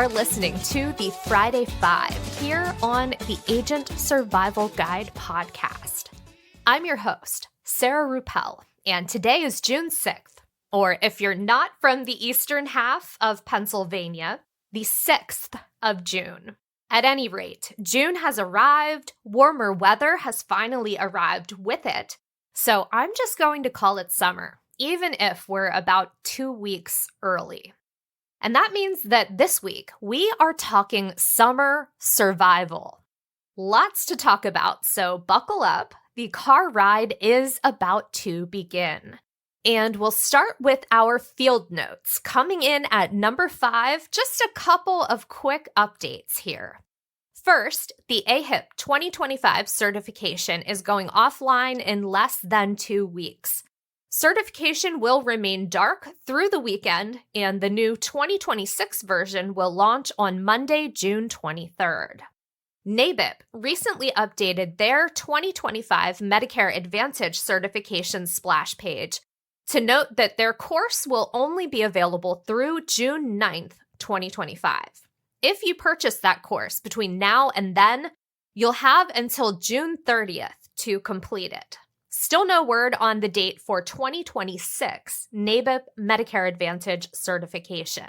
are listening to the Friday Five here on the Agent Survival Guide podcast. I'm your host, Sarah Ruppel, and today is June 6th, or if you're not from the eastern half of Pennsylvania, the 6th of June. At any rate, June has arrived, warmer weather has finally arrived with it, so I'm just going to call it summer, even if we're about 2 weeks early. And that means that this week, we are talking summer survival. Lots to talk about, so buckle up. The car ride is about to begin. And we'll start with our field notes. Coming in at number 5, just a couple of quick updates here. First, the AHIP 2025 certification is going offline in less than 2 weeks. Certification will remain dark through the weekend, and the new 2026 version will launch on Monday, June 23rd. NABIP recently updated their 2025 Medicare Advantage certification splash page to note that their course will only be available through June 9th, 2025. If you purchase that course between now and then, you'll have until June 30th to complete it. Still no word on the date for 2026 NABIP Medicare Advantage certification.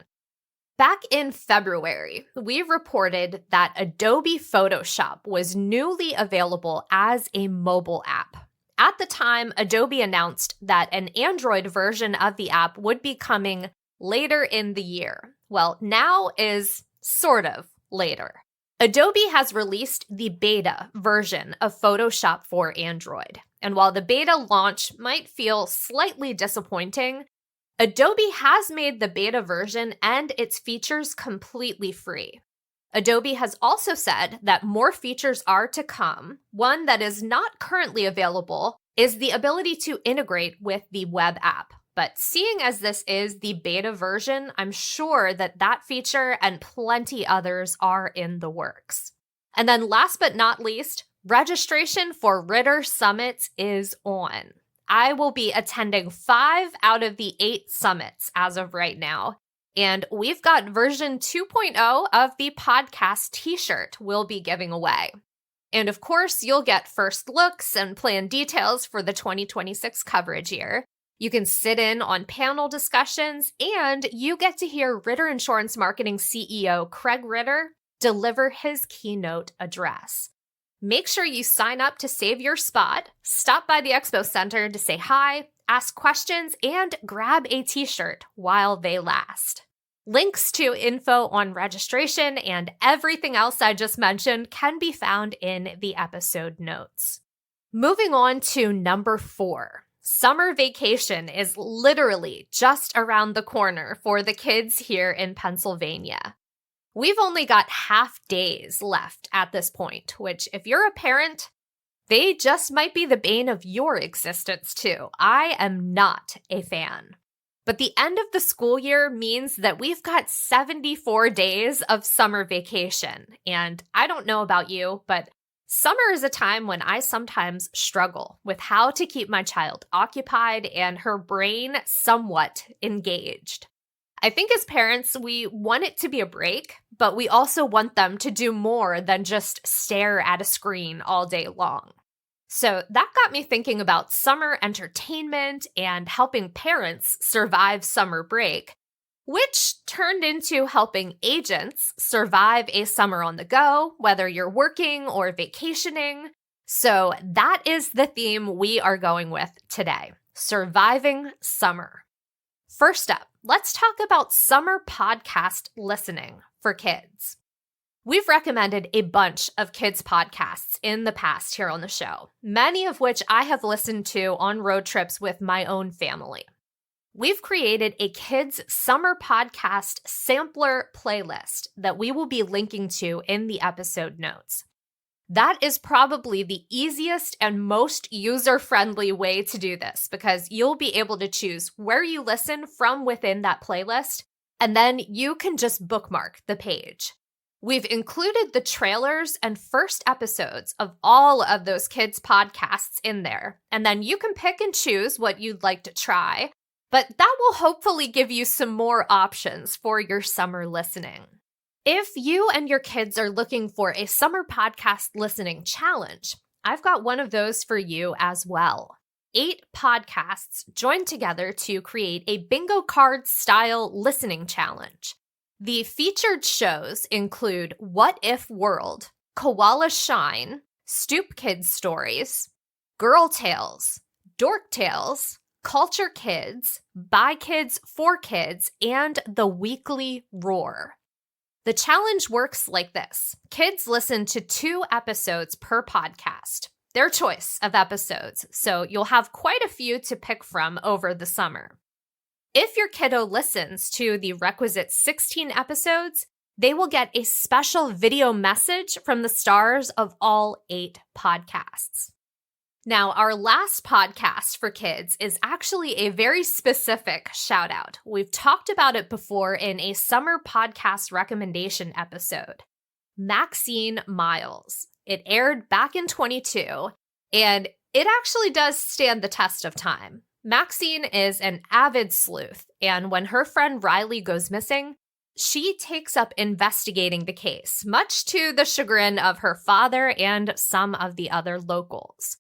Back in February, we reported that Adobe Photoshop was newly available as a mobile app. At the time, Adobe announced that an Android version of the app would be coming later in the year. Well, now is sort of later. Adobe has released the beta version of Photoshop for Android. And while the beta launch might feel slightly disappointing, Adobe has made the beta version and its features completely free. Adobe has also said that more features are to come. One that is not currently available is the ability to integrate with the web app. But seeing as this is the beta version, I'm sure that that feature and plenty others are in the works. And then last but not least, registration for Ritter summits is on. I will be attending 5 out of the 8 summits as of right now. And we've got version 2.0 of the podcast t-shirt we'll be giving away. And of course, you'll get first looks and plan details for the 2026 coverage year. You can sit in on panel discussions, and you get to hear Ritter Insurance Marketing CEO Craig Ritter deliver his keynote address. Make sure you sign up to save your spot, stop by the Expo Center to say hi, ask questions, and grab a t-shirt while they last. Links to info on registration and everything else I just mentioned can be found in the episode notes. Moving on to number 4. Summer vacation is literally just around the corner for the kids here in Pennsylvania. We've only got half days left at this point, which if you're a parent, they just might be the bane of your existence too. I am not a fan. But the end of the school year means that we've got 74 days of summer vacation. And I don't know about you, but summer is a time when I sometimes struggle with how to keep my child occupied and her brain somewhat engaged. I think as parents, we want it to be a break, but we also want them to do more than just stare at a screen all day long. So that got me thinking about summer entertainment and helping parents survive summer break, which turned into helping agents survive a summer on the go, whether you're working or vacationing. So that is the theme we are going with today, surviving summer. First up, let's talk about summer podcast listening for kids. We've recommended a bunch of kids' podcasts in the past here on the show, many of which I have listened to on road trips with my own family. We've created a kids' summer podcast sampler playlist that we will be linking to in the episode notes. That is probably the easiest and most user-friendly way to do this because you'll be able to choose where you listen from within that playlist, and then you can just bookmark the page. We've included the trailers and first episodes of all of those kids' podcasts in there, and then you can pick and choose what you'd like to try, but that will hopefully give you some more options for your summer listening. If you and your kids are looking for a summer podcast listening challenge, I've got one of those for you as well. 8 podcasts joined together to create a bingo card style listening challenge. The featured shows include What If World, Koala Shine, Stoop Kids Stories, Girl Tales, Dork Tales, Culture Kids, By Kids for Kids, and The Weekly Roar. The challenge works like this. Kids listen to 2 episodes per podcast, their choice of episodes, so you'll have quite a few to pick from over the summer. If your kiddo listens to the requisite 16 episodes, they will get a special video message from the stars of all 8 podcasts. Now, our last podcast for kids is actually a very specific shout out. We've talked about it before in a summer podcast recommendation episode. Maxine Miles. It aired back in 22, and it actually does stand the test of time. Maxine is an avid sleuth, and when her friend Riley goes missing, she takes up investigating the case, much to the chagrin of her father and some of the other locals.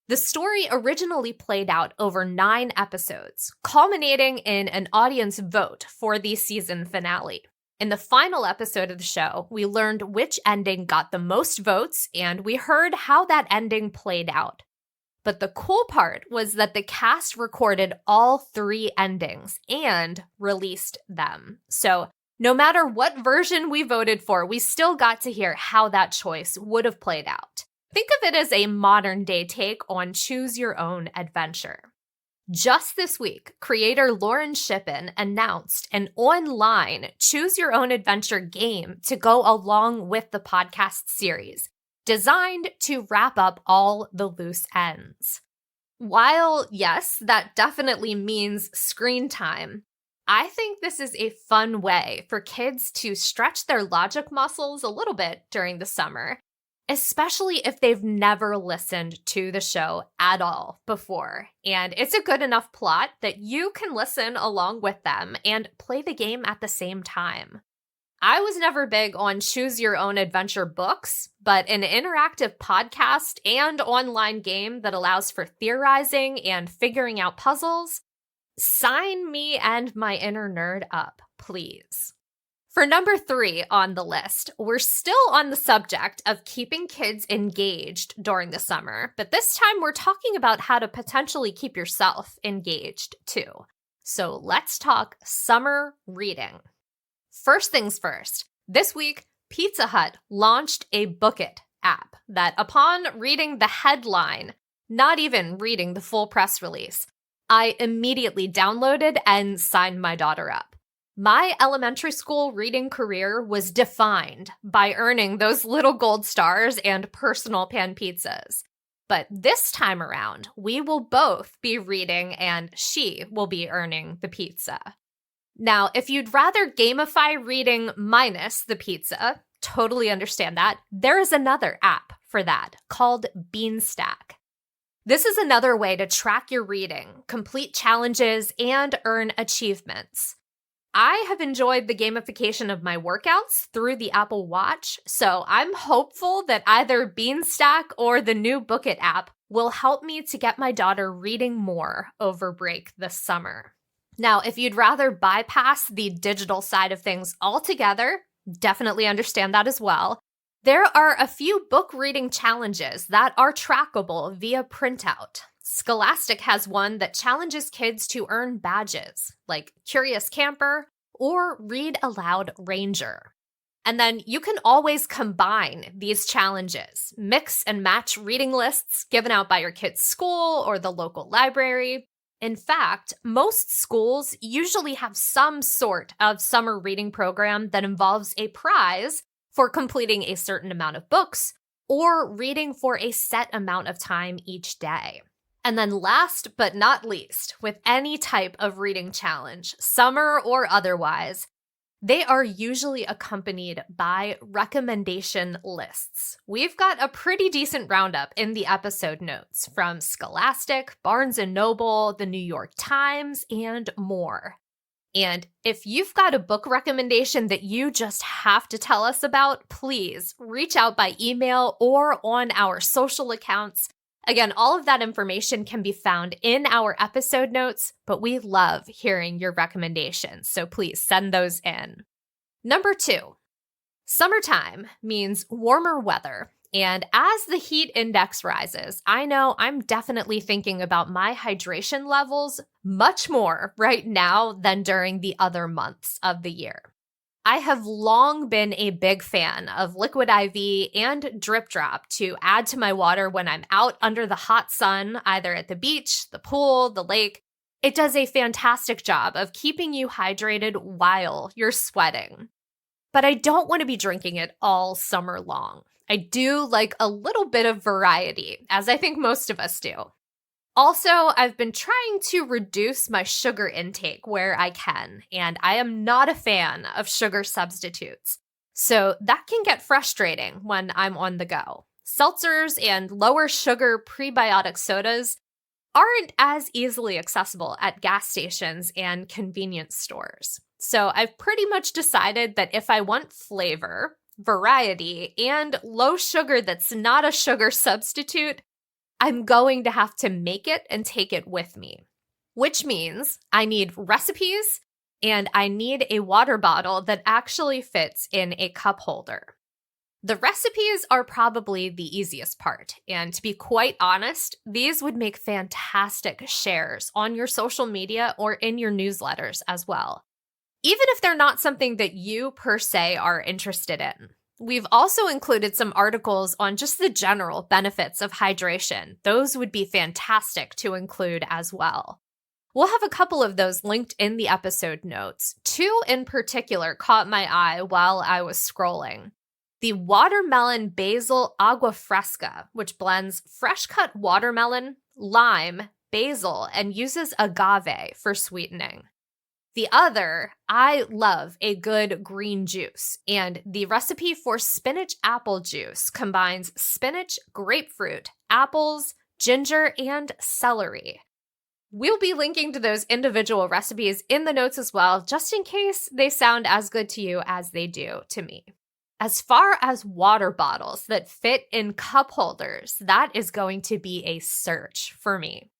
The story originally played out over 9 episodes, culminating in an audience vote for the season finale. In the final episode of the show, we learned which ending got the most votes, and we heard how that ending played out. But the cool part was that the cast recorded all 3 endings and released them. So no matter what version we voted for, we still got to hear how that choice would have played out. Think of it as a modern-day take on Choose Your Own Adventure. Just this week, creator Lauren Shippen announced an online Choose Your Own Adventure game to go along with the podcast series, designed to wrap up all the loose ends. While, yes, that definitely means screen time, I think this is a fun way for kids to stretch their logic muscles a little bit during the summer, especially if they've never listened to the show at all before. And it's a good enough plot that you can listen along with them and play the game at the same time. I was never big on choose your own adventure books, but an interactive podcast and online game that allows for theorizing and figuring out puzzles, sign me and my inner nerd up, please. For number 3 on the list, we're still on the subject of keeping kids engaged during the summer, but this time we're talking about how to potentially keep yourself engaged too. So let's talk summer reading. First things first, this week, Pizza Hut launched a Book It app that upon reading the headline, not even reading the full press release, I immediately downloaded and signed my daughter up. My elementary school reading career was defined by earning those little gold stars and personal pan pizzas. But this time around, we will both be reading and she will be earning the pizza. Now, if you'd rather gamify reading minus the pizza, totally understand that, there is another app for that called Beanstack. This is another way to track your reading, complete challenges, and earn achievements. I have enjoyed the gamification of my workouts through the Apple Watch, so I'm hopeful that either Beanstack or the new Book It app will help me to get my daughter reading more over break this summer. Now, if you'd rather bypass the digital side of things altogether, definitely understand that as well. There are a few book reading challenges that are trackable via printout. Scholastic has one that challenges kids to earn badges, like Curious Camper or Read Aloud Ranger. And then you can always combine these challenges, mix and match reading lists given out by your kid's school or the local library. In fact, most schools usually have some sort of summer reading program that involves a prize for completing a certain amount of books or reading for a set amount of time each day. And then last but not least, with any type of reading challenge, summer or otherwise, they are usually accompanied by recommendation lists. We've got a pretty decent roundup in the episode notes from Scholastic, Barnes & Noble, the New York Times, and more. And if you've got a book recommendation that you just have to tell us about, please reach out by email or on our social accounts. Again, all of that information can be found in our episode notes, but we love hearing your recommendations, so please send those in. Number 2, summertime means warmer weather. And as the heat index rises, I know I'm definitely thinking about my hydration levels much more right now than during the other months of the year. I have long been a big fan of liquid IV and drip drop to add to my water when I'm out under the hot sun, either at the beach, the pool, the lake. It does a fantastic job of keeping you hydrated while you're sweating. But I don't want to be drinking it all summer long. I do like a little bit of variety, as I think most of us do. Also, I've been trying to reduce my sugar intake where I can, and I am not a fan of sugar substitutes. So that can get frustrating when I'm on the go. Seltzers and lower sugar prebiotic sodas aren't as easily accessible at gas stations and convenience stores. So I've pretty much decided that if I want flavor, variety, and low sugar that's not a sugar substitute, I'm going to have to make it and take it with me. Which means I need recipes and I need a water bottle that actually fits in a cup holder. The recipes are probably the easiest part, and to be quite honest, these would make fantastic shares on your social media or in your newsletters as well, even if they're not something that you per se are interested in. We've also included some articles on just the general benefits of hydration. Those would be fantastic to include as well. We'll have a couple of those linked in the episode notes. 2 in particular caught my eye while I was scrolling. The Watermelon Basil Agua Fresca, which blends fresh-cut watermelon, lime, basil, and uses agave for sweetening. The other, I love a good green juice, and the recipe for spinach apple juice combines spinach, grapefruit, apples, ginger, and celery. We'll be linking to those individual recipes in the notes as well, just in case they sound as good to you as they do to me. As far as water bottles that fit in cup holders, that is going to be a search for me.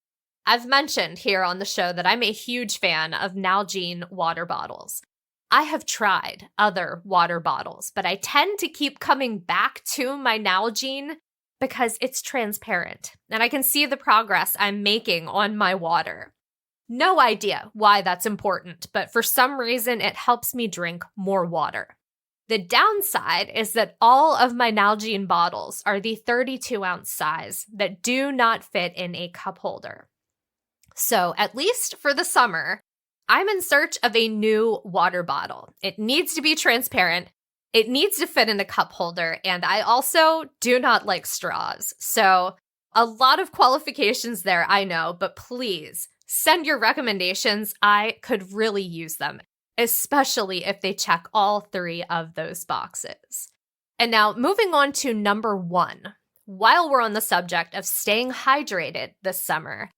I've mentioned here on the show that I'm a huge fan of Nalgene water bottles. I have tried other water bottles, but I tend to keep coming back to my Nalgene because it's transparent and I can see the progress I'm making on my water. No idea why that's important, but for some reason it helps me drink more water. The downside is that all of my Nalgene bottles are the 32-ounce size that do not fit in a cup holder. So, at least for the summer, I'm in search of a new water bottle. It needs to be transparent, it needs to fit in a cup holder, and I also do not like straws. So, a lot of qualifications there, I know, but please send your recommendations. I could really use them, especially if they check all 3 of those boxes. And now, moving on to number 1. While we're on the subject of staying hydrated this summer,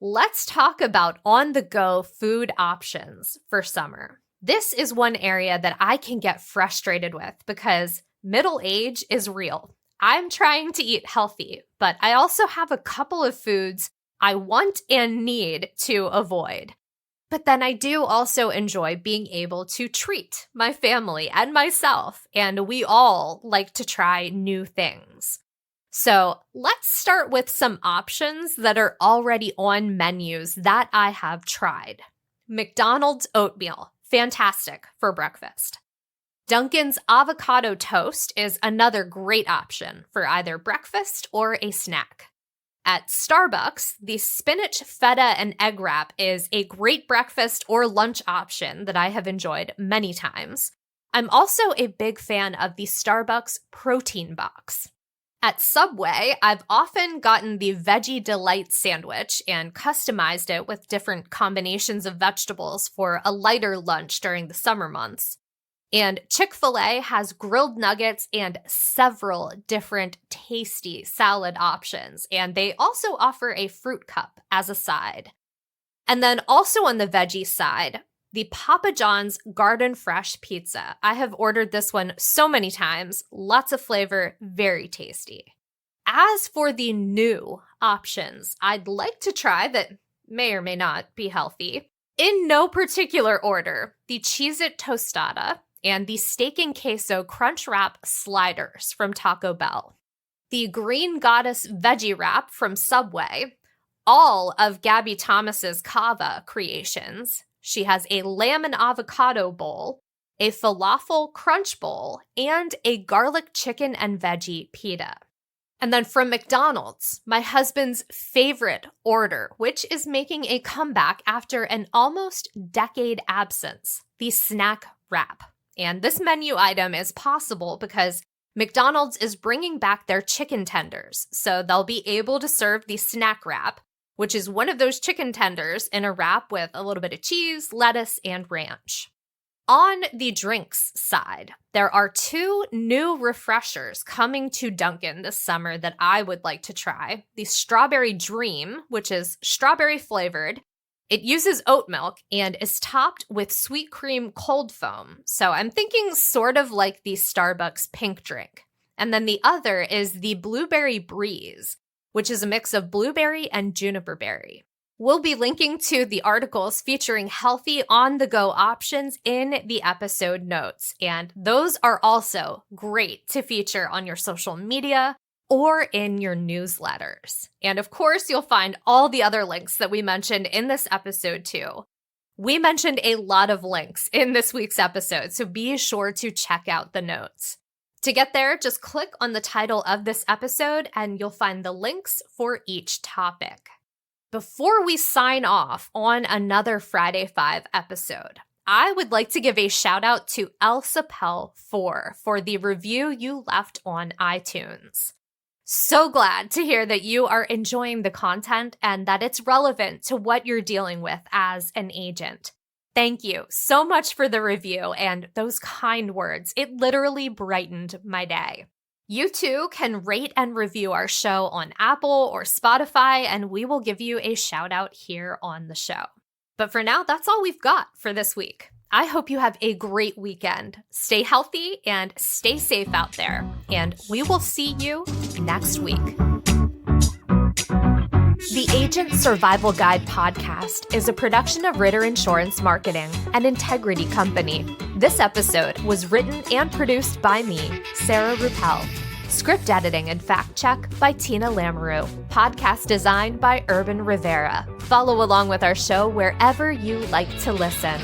let's talk about on-the-go food options for summer. This is one area that I can get frustrated with because middle age is real. I'm trying to eat healthy, but I also have a couple of foods I want and need to avoid. But then I do also enjoy being able to treat my family and myself, and we all like to try new things. So let's start with some options that are already on menus that I have tried. McDonald's oatmeal, fantastic for breakfast. Dunkin's avocado toast is another great option for either breakfast or a snack. At Starbucks, the spinach feta and egg wrap is a great breakfast or lunch option that I have enjoyed many times. I'm also a big fan of the Starbucks protein box. At Subway, I've often gotten the Veggie Delight sandwich and customized it with different combinations of vegetables for a lighter lunch during the summer months. And Chick-fil-A has grilled nuggets and several different tasty salad options, and they also offer a fruit cup as a side. And then also on the veggie side, the Papa John's Garden Fresh Pizza. I have ordered this one so many times. Lots of flavor, very tasty. As for the new options I'd like to try that may or may not be healthy, in no particular order, the Cheez-It Tostada and the Steak and Queso Crunch Wrap Sliders from Taco Bell, the Green Goddess Veggie Wrap from Subway, all of Gabby Thomas's Kava creations. She has a lamb and avocado bowl, a falafel crunch bowl, and a garlic chicken and veggie pita. And then from McDonald's, my husband's favorite order, which is making a comeback after an almost decade absence, the snack wrap. And this menu item is possible because McDonald's is bringing back their chicken tenders, so they'll be able to serve the snack wrap, which is one of those chicken tenders in a wrap with a little bit of cheese, lettuce, and ranch. On the drinks side, there are 2 new refreshers coming to Dunkin' this summer that I would like to try. The Strawberry Dream, which is strawberry flavored. It uses oat milk and is topped with sweet cream cold foam. So I'm thinking sort of like the Starbucks pink drink. And then the other is the Blueberry Breeze, which is a mix of blueberry and juniper berry. We'll be linking to the articles featuring healthy on-the-go options in the episode notes, and those are also great to feature on your social media or in your newsletters. And of course, you'll find all the other links that we mentioned in this episode too. We mentioned a lot of links in this week's episode, so be sure to check out the notes. To get there, just click on the title of this episode and you'll find the links for each topic. Before we sign off on another Friday 5 episode, I would like to give a shout out to Elsapel4 for the review you left on iTunes. So glad to hear that you are enjoying the content and that it's relevant to what you're dealing with as an agent. Thank you so much for the review and those kind words. It literally brightened my day. You too can rate and review our show on Apple or Spotify, and we will give you a shout out here on the show. But for now, that's all we've got for this week. I hope you have a great weekend. Stay healthy and stay safe out there, and we will see you next week. The Agent Survival Guide podcast is a production of Ritter Insurance Marketing, an integrity company. This episode was written and produced by me, Sarah Ruppel. Script editing and fact check by Tina Lamoureux. Podcast design by Urban Rivera. Follow along with our show wherever you like to listen.